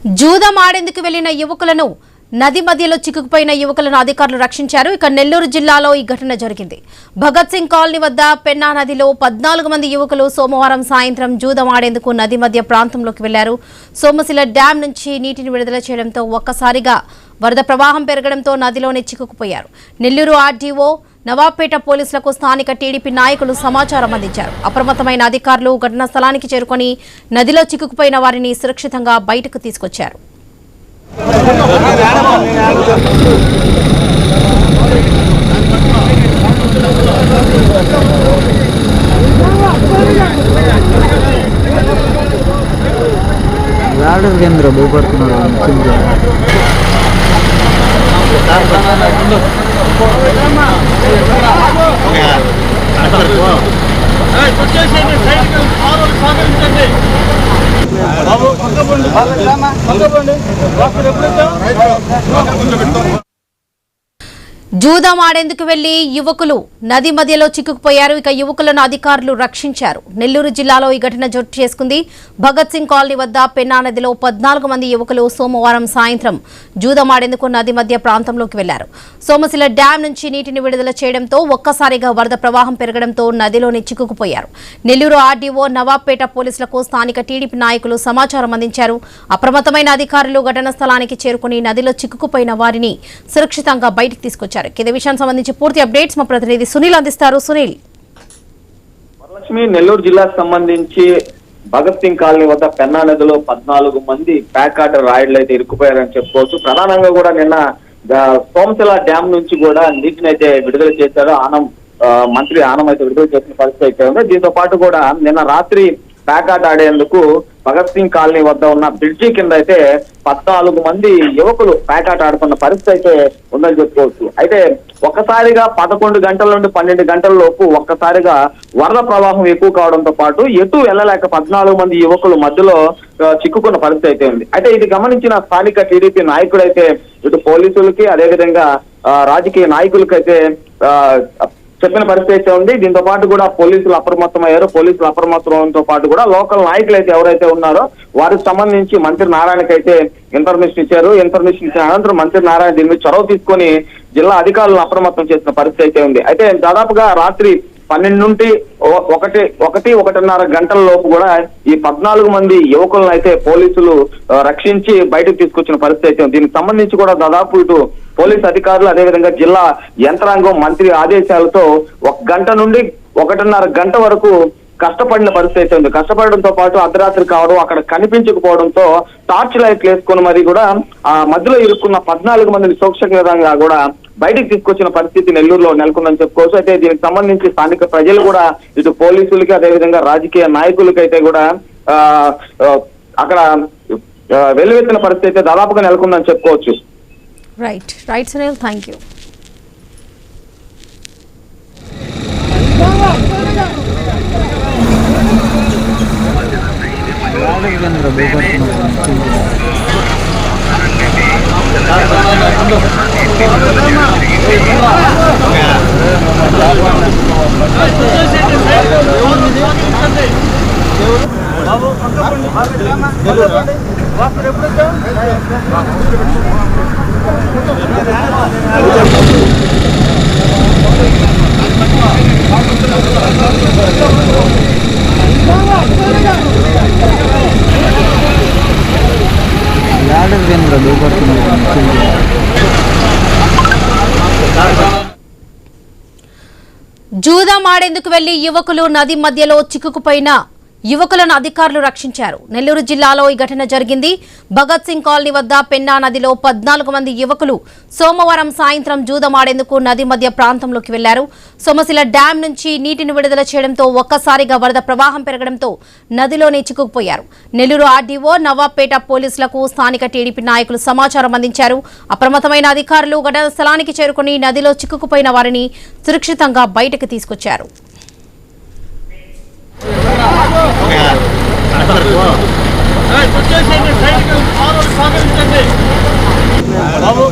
జూదం ఆడేందుకు వెళ్లిన యువకులను నది మధ్యలో చిక్కుకుపోయిన యువకులను అధికారులు రక్షించారు. ఇక నెల్లూరు జిల్లాలో ఈ ఘటన జరిగింది. భగత్ సింగ్ కాలనీ వద్ద పెన్నా నదిలో 14 మంది యువకులు సోమవారం సాయంత్రం జూదం ఆడేందుకు నది మధ్య ప్రాంతంలోకి వెళ్లారు. సోమశిల డ్యాం నుంచి నీటిని విడుదల చేయడంతో ఒక్కసారిగా వరద ప్రవాహం పెరగడంతో నదిలోనే చిక్కుకుపోయారు. నెల్లూరు ఆర్డీఓ నవాబ్పేట పోలీసులకు స్థానిక టీడీపీ నాయకులు సమాచారం అందించారు. అప్రమత్తమైన అధికారులు ఘటనా స్థలానికి చేరుకొని నదిలో చిక్కుకుపోయిన వారిని సురక్షితంగా బయటకు తీసుకొచ్చారు. కేంద్ర భూపడుతున్నారు జూదం ఆడేందుకు వెళ్లి యువకులు నది మధ్యలో చిక్కుకుపోయారు. ఇక యువకులను అధికారులు రక్షించారు. నెల్లూరు జిల్లాలో ఈ ఘటన చోటు చేసుకుంది. భగత్ సింగ్ కాలనీ వద్ద పెన్నా నదిలో 14 మంది యువకులు సోమవారం సాయంత్రం జూదం ఆడేందుకు నది మధ్య ప్రాంతంలోకి వెళ్లారు. సోమశిల డ్యాం నుంచి నీటిని విడుదల చేయడంతో ఒక్కసారిగా వరద ప్రవాహం పెరగడంతో నదిలోని చిక్కుకుపోయారు. నెల్లూరు ఆర్డీఓ నవాబ్పేట పోలీసులకు స్థానిక టీడీపీ నాయకులు సమాచారం అందించారు. అప్రమత్తమైన అధికారులు ఘటనా స్థలానికి చేరుకుని నదిలో చిక్కుకుపోయిన వారిని సురక్షితంగా బయటకు తీసుకొచ్చారు. ఇదే విషయానికి సంబంధించి పూర్తి అప్డేట్స్ మా ప్రతినిధి సునీల్ అందిస్తారు. సునీల్. వరలక్ష్మి, నెల్లూరు జిల్లాకు సంబంధించి భగత్ సింగ్ కాలనీ వద్ద పెన్నా నదిలో 14 మంది ప్యాక్ ఆర్డర్ రాయిడ్లు అయితే ఇరుక్కుపోయారని చెప్పుకోవచ్చు. ప్రధానంగా కూడా నిన్న సోమశిల డ్యాం నుంచి కూడా నీటిని అయితే విడుదల చేశారు. మంత్రి ఆనం అయితే విడుదల చేసిన పరిస్థితి అయితే ఉంది. దీంతో పాటు కూడా నిన్న రాత్రి ప్యాక్ ఆట ఆడేందుకు భగత్ సింగ్ కాలనీ వద్ద ఉన్న బ్రిడ్జి కింద అయితే 14 మంది యువకులు ప్యాక్ ఆట ఆడుతున్న పరిస్థితి అయితే ఉందని చెప్పుకోవచ్చు. అయితే ఒక్కసారిగా 11 గంటల నుండి 12 గంటల లోపు ఒక్కసారిగా వరద ప్రవాహం ఎక్కువ కావడంతో పాటు ఎటు వెళ్ళలేక 14 మంది యువకులు మధ్యలో చిక్కుకున్న పరిస్థితి అయితే ఉంది. అయితే ఇది గమనించిన స్థానిక టీడీపీ నాయకుడైతే ఇటు పోలీసులకి అదేవిధంగా రాజకీయ నాయకులకైతే చెప్పిన పరిస్థితి అయితే ఉంది. దీంతో పాటు కూడా పోలీసులు అప్రమత్తమయ్యారు. పోలీసులు అప్రమత్తంతో పాటు కూడా లోకల్ నాయకులు అయితే ఎవరైతే ఉన్నారో వారికి సంబంధించి మంత్రి నారాయణకైతే ఇన్ఫర్మేషన్ ఇచ్చారు. ఇన్ఫర్మేషన్ ఇచ్చిన అనంతరం మంత్రి నారాయణ దీని మీద చొరవ తీసుకొని జిల్లా అధికారులను అప్రమత్తం చేసిన పరిస్థితి అయితే ఉంది. అయితే దాదాపుగా రాత్రి 12 నుండి 1-1:30 గంటల లోపు కూడా ఈ 14 మంది యువకులను అయితే పోలీసులు రక్షించి బయటకు తీసుకొచ్చిన పరిస్థితి అయితే ఉంది. దీనికి సంబంధించి కూడా దాదాపు ఇటు పోలీసు అధికారులు అదేవిధంగా జిల్లా యంత్రాంగం మంత్రి ఆదేశాలతో 1 గంట నుండి 1:30 గంట వరకు కష్టపడిన పరిస్థితి అయితే ఉంది. కష్టపడడంతో పాటు అర్ధరాత్రి కావడం, అక్కడ కనిపించకపోవడంతో టార్చ్ లైట్లు వేసుకుని మరి కూడా ఆ మధ్యలో ఇరుక్కున్న 14 మందిని సురక్షితంగా కూడా బయటికి తీసుకొచ్చిన పరిస్థితి నెల్లూరులో నెలకొందని చెప్పుకోవచ్చు. అయితే దీనికి సంబంధించి స్థానిక ప్రజలు కూడా ఇటు పోలీసులకి అదేవిధంగా రాజకీయ నాయకులకైతే కూడా అక్కడ వెల్లువెత్తిన పరిస్థితి అయితే దాదాపుగా నెలకొందని చెప్పుకోవచ్చు. Right Sunil, thank you. కేంద్ర జూదం ఆడేందుకు వెళ్లి యువకులు నది మధ్యలో చిక్కుకుపోయిన యువకులను అధికారులు రక్షించారు. నెల్లూరు జిల్లాలో ఈ ఘటన జరిగింది. భగత్ సింగ్ కాలనీ వద్ద పెన్నా నదిలో 14 మంది యువకులు సోమవారం సాయంత్రం జూదం ఆడేందుకు నది మధ్య ప్రాంతంలోకి వెళ్లారు. సోమశిల డ్యాం నుంచి నీటిని విడుదల చేయడంతో ఒక్కసారిగా వరద ప్రవాహం పెరగడంతో నదిలోనే చిక్కుకుపోయారు. నెల్లూరు ఆర్డీఓ నవాబ్పేట పోలీసులకు స్థానిక టీడీపీ నాయకులు సమాచారం అందించారు. అప్రమత్తమైన అధికారులు ఘటనా స్థలానికి చేరుకుని నదిలో చిక్కుకుపోయిన వారిని సురక్షితంగా బయటకు తీసుకొచ్చారు. బాబు